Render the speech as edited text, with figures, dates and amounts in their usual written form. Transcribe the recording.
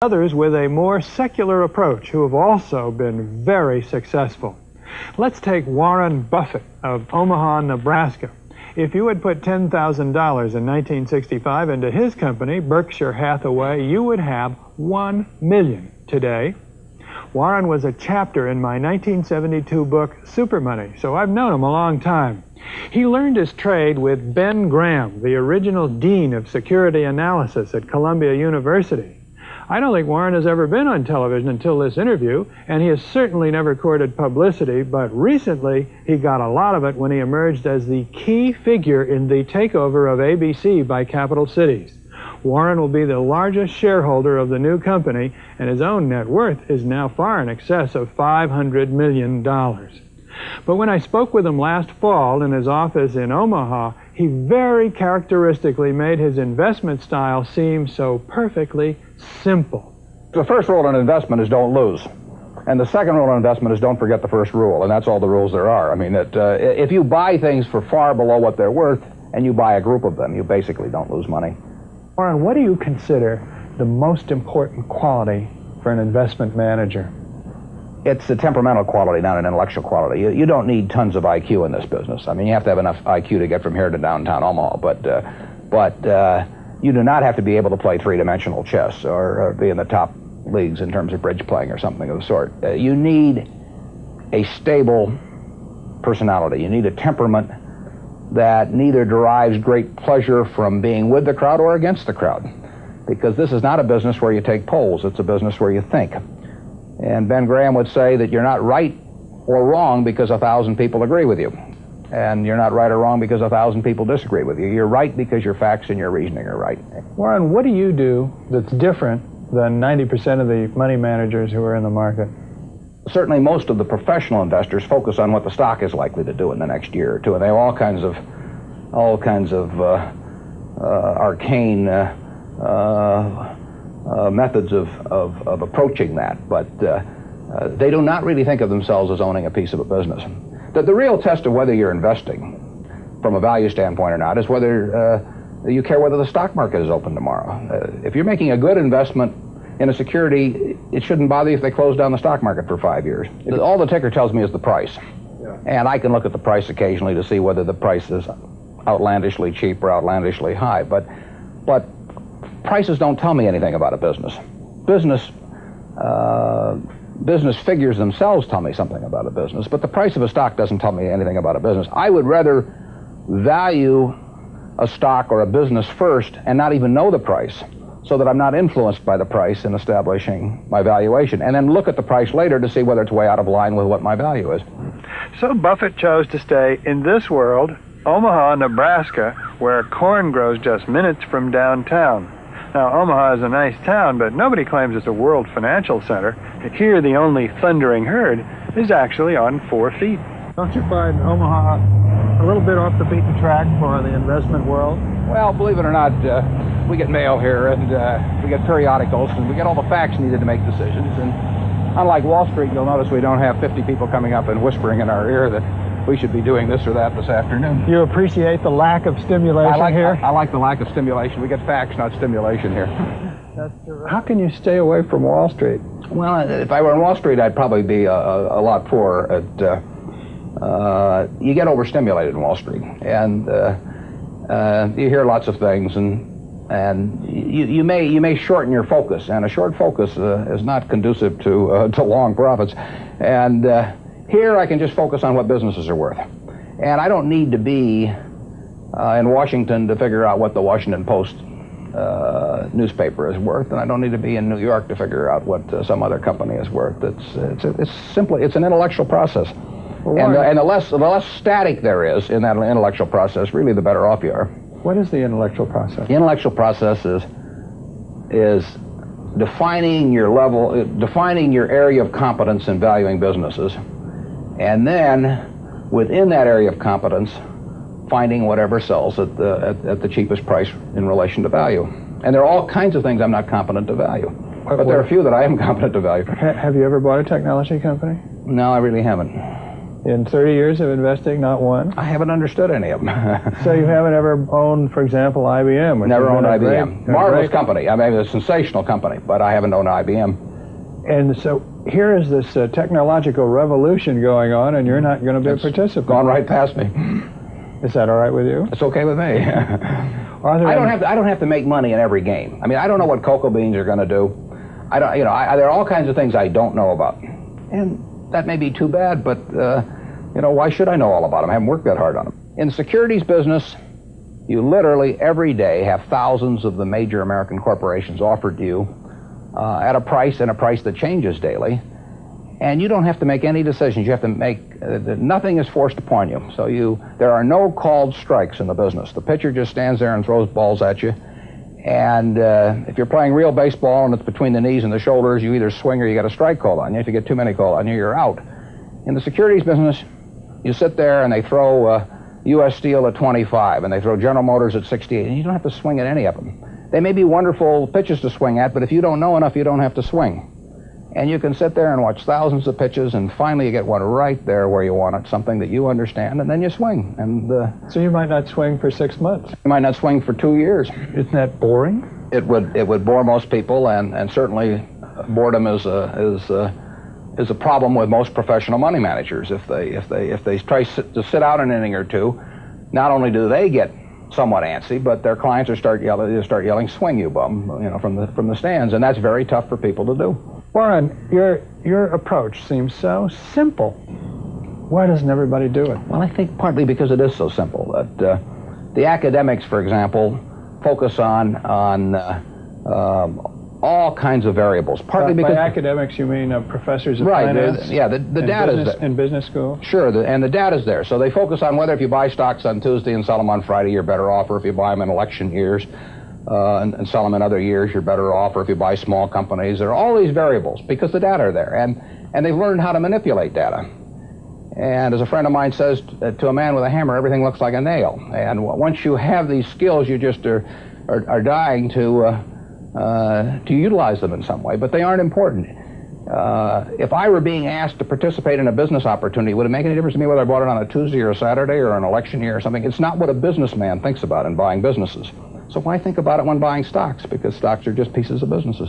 Others with a more secular approach who have also been very successful. Let's take Warren Buffett of Omaha, Nebraska. If you had put $10,000 in 1965 into his company, Berkshire Hathaway, you would have $1 million today. Warren was a chapter in my 1972 book, Super Money, so I've known him a long time. He learned his trade with Ben Graham, the original dean of security analysis at Columbia University. I don't think Warren has ever been on television until this interview, and he has certainly never courted publicity, but recently he got a lot of it when he emerged as the key figure in the takeover of ABC by Capital Cities. Warren will be the largest shareholder of the new company, and his own net worth is now far in excess of $500 million. But when I spoke with him last fall in his office in Omaha, he very characteristically made his investment style seem so perfectly simple. The first rule in investment is don't lose. And the second rule in investment is don't forget the first rule, and that's all the rules there are. I mean, if you buy things for far below what they're worth, and you buy a group of them, you basically don't lose money. Warren, what do you consider the most important quality for an investment manager? It's a temperamental quality, not an intellectual quality. You don't need tons of IQ in this business. I mean, you have to have enough IQ to get from here to downtown Omaha, but you do not have to be able to play three-dimensional chess or be in the top leagues in terms of bridge playing or something of the sort. You need a stable personality. You need a temperament that neither derives great pleasure from being with the crowd or against the crowd, because this is not a business where you take polls. It's a business where you think. And Ben Graham would say that you're not right or wrong because 1,000 people agree with you. And you're not right or wrong because 1,000 people disagree with you. You're right because your facts and your reasoning are right. Warren, what do you do that's different than 90% of the money managers who are in the market? Certainly most of the professional investors focus on what the stock is likely to do in the next year or two, and they have all kinds of arcane methods of approaching that, but they do not really think of themselves as owning a piece of a business. The real test of whether you're investing from a value standpoint or not is whether you care whether the stock market is open tomorrow. If you're making a good investment in a security, it shouldn't bother you if they close down the stock market for 5 years. All the ticker tells me is the price. Yeah. And I can look at the price occasionally to see whether the price is outlandishly cheap or outlandishly high, but prices don't tell me anything about a business. Business figures themselves tell me something about a business, but the price of a stock doesn't tell me anything about a business. I would rather value a stock or a business first and not even know the price, so that I'm not influenced by the price in establishing my valuation, and then look at the price later to see whether it's way out of line with what my value is. So Buffett chose to stay in this world, Omaha, Nebraska, where corn grows just minutes from downtown. Now, Omaha is a nice town, but nobody claims it's a world financial center. Here, the only thundering herd is actually on 4 feet. Don't you find Omaha a little bit off the beaten track for the investment world? Well, believe it or not, we get mail here, and we get periodicals, and we get all the facts needed to make decisions. And unlike Wall Street, you'll notice we don't have 50 people coming up and whispering in our ear that we should be doing this or that this afternoon. You appreciate the lack of stimulation here? I like the lack of stimulation. We get facts, not stimulation here. That's terrific. How can you stay away from Wall Street? Well, if I were on Wall Street, I'd probably be a lot poorer. You get overstimulated in Wall Street, and you hear lots of things, and you may shorten your focus, and a short focus is not conducive to long profits. And here I can just focus on what businesses are worth, and I don't need to be in Washington to figure out what the Washington Post newspaper is worth, and I don't need to be in New York to figure out what some other company is worth. It's an intellectual process. And the less static there is in that intellectual process, really the better off you are. What is the intellectual process? The intellectual process is defining your area of competence in valuing businesses, and then within that area of competence, finding whatever sells at the cheapest price in relation to value. And there are all kinds of things I'm not competent to value, but there are a few that I am competent to value. Have you ever bought a technology company? No, I really haven't. In 30 years of investing, not one? I haven't understood any of them. So you haven't ever owned, for example, IBM? Never owned IBM. Marvelous company. I mean, a sensational company, but I haven't owned IBM. And so here is this technological revolution going on, and you're not going to be a participant. Gone right past me. Is that all right with you? It's okay with me. I don't have to make money in every game. I mean, I don't know what cocoa beans are going to do. There are all kinds of things I don't know about, and that may be too bad. But why should I know all about them? I haven't worked that hard on them. In the securities business, you literally every day have thousands of the major American corporations offered to you at a price that changes daily, and you don't have to make any decisions. You have to make nothing is forced upon you. So there are no called strikes in the business. The pitcher just stands there and throws balls at you, and if you're playing real baseball and it's between the knees and the shoulders, you either swing or you get a strike called on you. If you get too many called on you, you're out. In the securities business, you sit there and they throw U.S. Steel at 25 and they throw General Motors at 68, and you don't have to swing at any of them. They may be wonderful pitches to swing at, but if you don't know enough, you don't have to swing. And you can sit there and watch thousands of pitches, and finally you get one right there where you want it, something that you understand, and then you swing. And so you might not swing for 6 months. You might not swing for 2 years. Isn't that boring? It would bore most people, and certainly boredom is a problem with most professional money managers. If they try to sit out an inning or two, not only do they get somewhat antsy, but their clients start yelling, "Swing, you bum!" from the stands, and that's very tough for people to do. Warren, your approach seems so simple. Why doesn't everybody do it? Well, I think partly because it is so simple. That the academics, for example, focus on all kinds of variables. Partly because by academics you mean professors of finance? Right. The data's there. In business school? Sure, and the data's there. So they focus on whether if you buy stocks on Tuesday and sell them on Friday, you're better off, or if you buy them in election years and sell them in other years, you're better off, or if you buy small companies. There are all these variables because the data are there, and they've learned how to manipulate data. And as a friend of mine says, to a man with a hammer, everything looks like a nail. And once you have these skills, you just are dying to utilize them in some way, but they aren't important. If I were being asked to participate in a business opportunity, would it make any difference to me whether I bought it on a Tuesday or a Saturday or an election year or something? It's not what a businessman thinks about in buying businesses. So why think about it when buying stocks? Because stocks are just pieces of businesses.